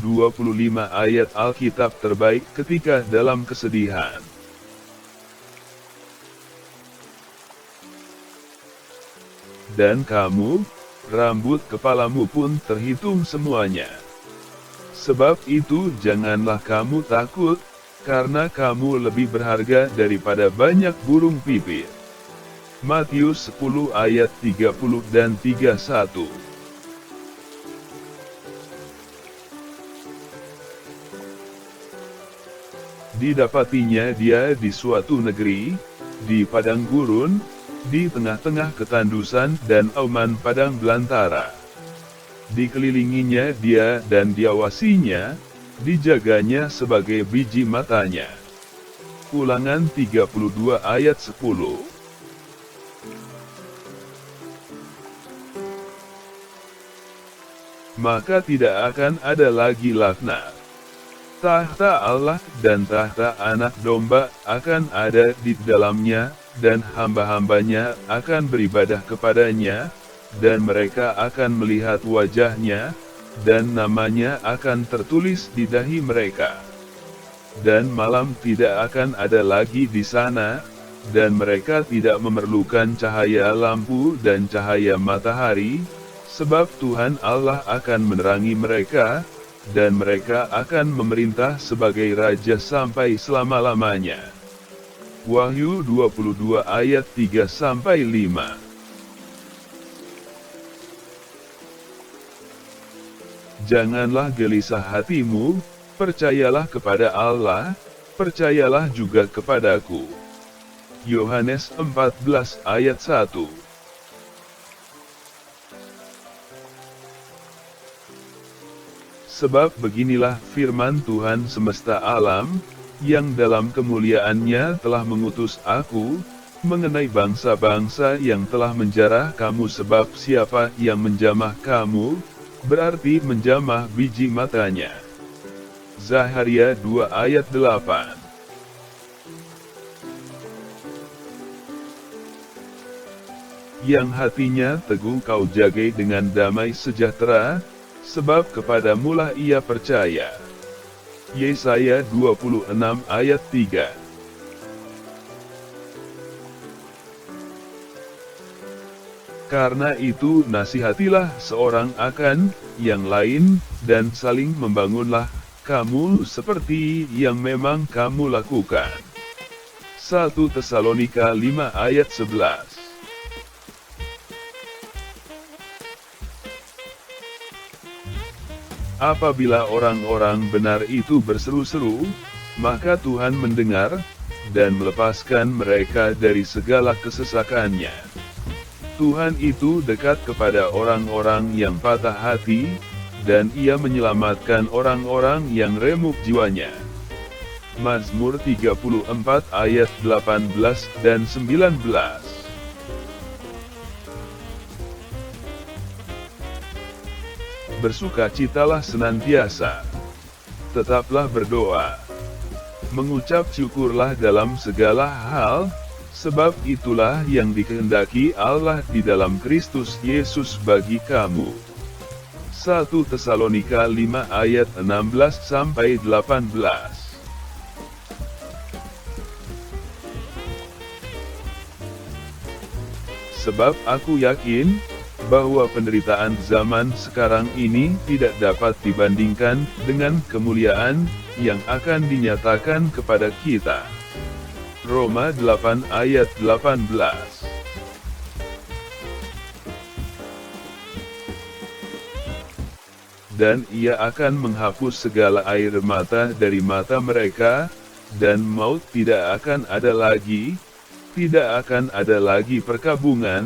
25 ayat Alkitab terbaik ketika dalam kesedihan. Dan kamu, rambut kepalamu pun terhitung semuanya. Sebab itu janganlah kamu takut, karena kamu lebih berharga daripada banyak burung pipit. Matius 10 ayat 30 dan 31. Didapatinya dia di suatu negeri, di padang gurun, di tengah-tengah ketandusan dan auman padang belantara. Dikelilinginya dia dan diawasinya, dijaganya sebagai biji matanya. Ulangan 32 ayat 10. Maka tidak akan ada lagi laknat. Tahta Allah dan tahta Anak Domba akan ada di dalamnya, dan hamba-hambanya akan beribadah kepadanya, dan mereka akan melihat wajahnya, dan namanya akan tertulis di dahi mereka. Dan malam tidak akan ada lagi di sana, dan mereka tidak memerlukan cahaya lampu dan cahaya matahari, sebab Tuhan Allah akan menerangi mereka, dan mereka akan memerintah sebagai raja sampai selama-lamanya. Wahyu 22 ayat 3-5. Janganlah gelisah hatimu, percayalah kepada Allah, percayalah juga kepadaku. Yohanes 14 ayat 1. Sebab beginilah firman Tuhan semesta alam, yang dalam kemuliaannya telah mengutus aku, mengenai bangsa-bangsa yang telah menjarah kamu, sebab siapa yang menjamah kamu, berarti menjamah biji matanya. Zaharia 2 ayat 8. Yang hatinya teguh kau jagai dengan damai sejahtera, sebab kepadamulah ia percaya. Yesaya 26 ayat 3. Karena itu nasihatilah seorang akan yang lain, dan saling membangunlah kamu seperti yang memang kamu lakukan. 1 Tesalonika 5 ayat 11. Apabila orang-orang benar itu berseru-seru, maka Tuhan mendengar, dan melepaskan mereka dari segala kesesakannya. Tuhan itu dekat kepada orang-orang yang patah hati, dan ia menyelamatkan orang-orang yang remuk jiwanya. Mazmur 34 ayat 18 dan 19. Bersukacitalah senantiasa. Tetaplah berdoa. Mengucap syukurlah dalam segala hal, sebab itulah yang dikehendaki Allah di dalam Kristus Yesus bagi kamu. 1 Tesalonika 5 ayat 16-18. Sebab aku yakin bahwa penderitaan zaman sekarang ini tidak dapat dibandingkan dengan kemuliaan yang akan dinyatakan kepada kita. Roma 8 ayat 18. Dan ia akan menghapus segala air mata dari mata mereka, dan maut tidak akan ada lagi, tidak akan ada lagi perkabungan,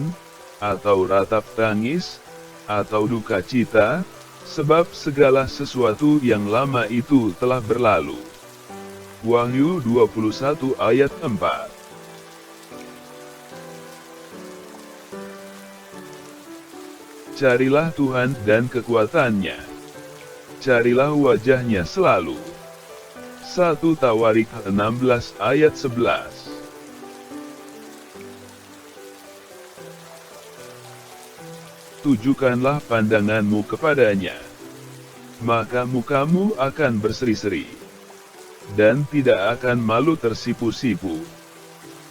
atau ratap tangis, atau duka cita, sebab segala sesuatu yang lama itu telah berlalu. Wahyu 21 ayat 4. Carilah Tuhan dan kekuatannya. Carilah wajahnya selalu. 1 Tawarik 16 ayat 11. Tujukanlah pandanganmu kepadanya. maka mukamu akan berseri-seri, dan tidak akan malu tersipu-sipu.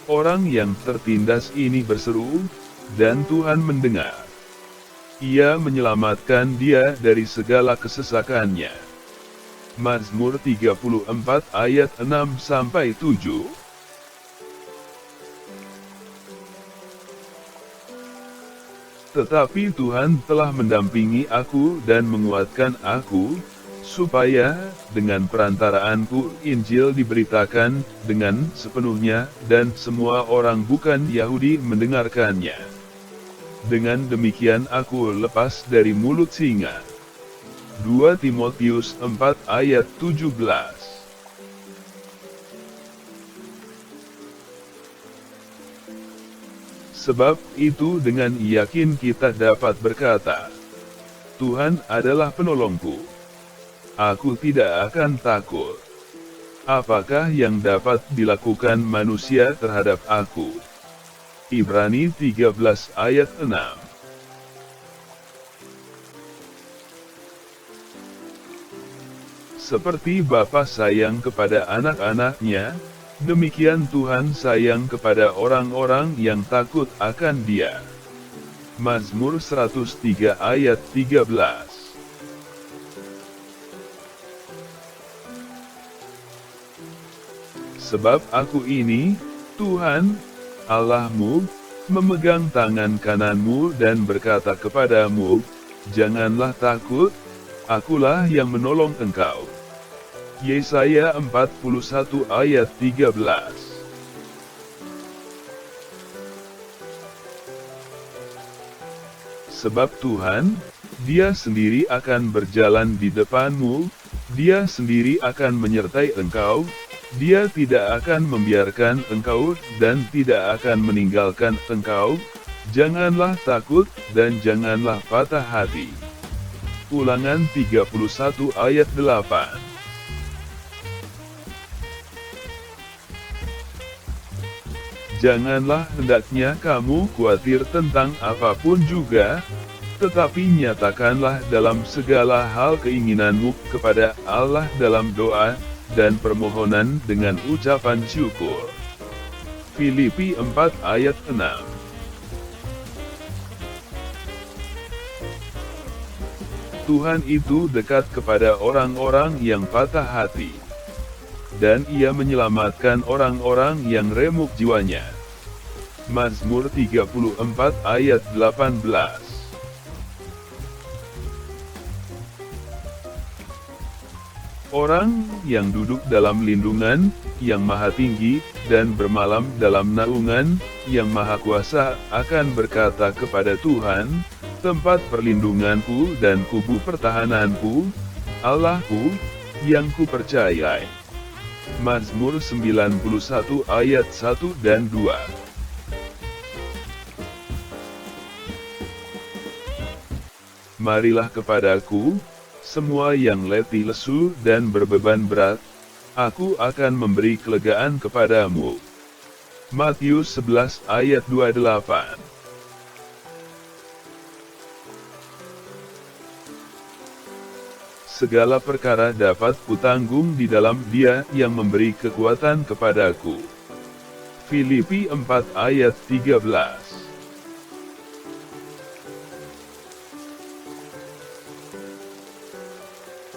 Orang yang tertindas ini berseru, dan Tuhan mendengar. Ia menyelamatkan dia dari segala kesesakannya. Mazmur 34 ayat 6-7. Tetapi Tuhan telah mendampingi aku dan menguatkan aku, supaya, dengan perantaraanku Injil diberitakan dengan sepenuhnya, dan semua orang bukan Yahudi mendengarkannya. Dengan demikian aku lepas dari mulut singa. 2 Timotius 4 ayat 17. Sebab itu dengan yakin kita dapat berkata, Tuhan adalah penolongku. Aku tidak akan takut. Apakah yang dapat dilakukan manusia terhadap aku? Ibrani 13 ayat 6. Seperti Bapa sayang kepada anak-anaknya, demikian Tuhan sayang kepada orang-orang yang takut akan Dia. Mazmur 103 ayat 13. Sebab aku ini, Tuhan, Allahmu, memegang tangan kananmu dan berkata kepadamu, janganlah takut, akulah yang menolong engkau. Yesaya 41 ayat 13. Sebab Tuhan, Dia sendiri akan berjalan di depanmu, Dia sendiri akan menyertai engkau, Dia tidak akan membiarkan engkau dan tidak akan meninggalkan engkau. Janganlah takut dan janganlah patah hati. Ulangan 31 ayat 8. Janganlah hendaknya kamu khawatir tentang apapun juga, tetapi nyatakanlah dalam segala hal keinginanmu kepada Allah dalam doa dan permohonan dengan ucapan syukur. Filipi 4 ayat 6. Tuhan itu dekat kepada orang-orang yang patah hati, dan Ia menyelamatkan orang-orang yang remuk jiwanya. Mazmur 34 ayat 18. Orang yang duduk dalam lindungan yang maha tinggi, dan bermalam dalam naungan yang maha kuasa akan berkata kepada Tuhan, tempat perlindunganku dan kubu pertahananku, Allahku, yang kupercayai. Mazmur 91 ayat 1 dan 2. Marilah kepadaku, semua yang letih lesu dan berbeban berat, aku akan memberi kelegaan kepadamu. Matius 11 ayat 28. Segala perkara dapat kutanggung di dalam Dia yang memberi kekuatan kepadaku. Filipi 4 ayat 13.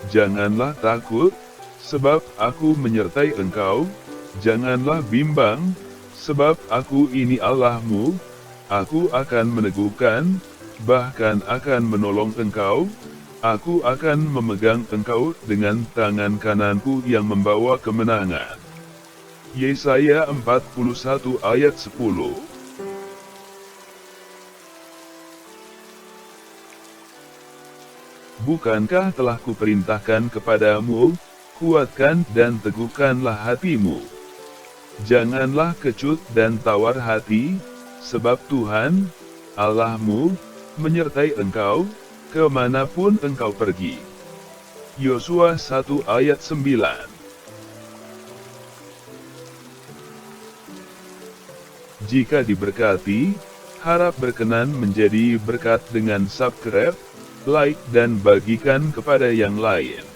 Janganlah takut, sebab aku menyertai engkau, janganlah bimbang, sebab aku ini Allahmu, aku akan meneguhkan, bahkan akan menolong engkau, aku akan memegang engkau dengan tangan kananku yang membawa kemenangan. Yesaya 41 ayat 10. Bukankah telah kuperintahkan kepadamu, kuatkan dan teguhkanlah hatimu. Janganlah kecut dan tawar hati, sebab Tuhan, Allahmu, menyertai engkau, kemanapun engkau pergi. Yosua 1 ayat 9. Jika diberkati, harap berkenan menjadi berkat dengan subscribe, like dan bagikan kepada yang lain.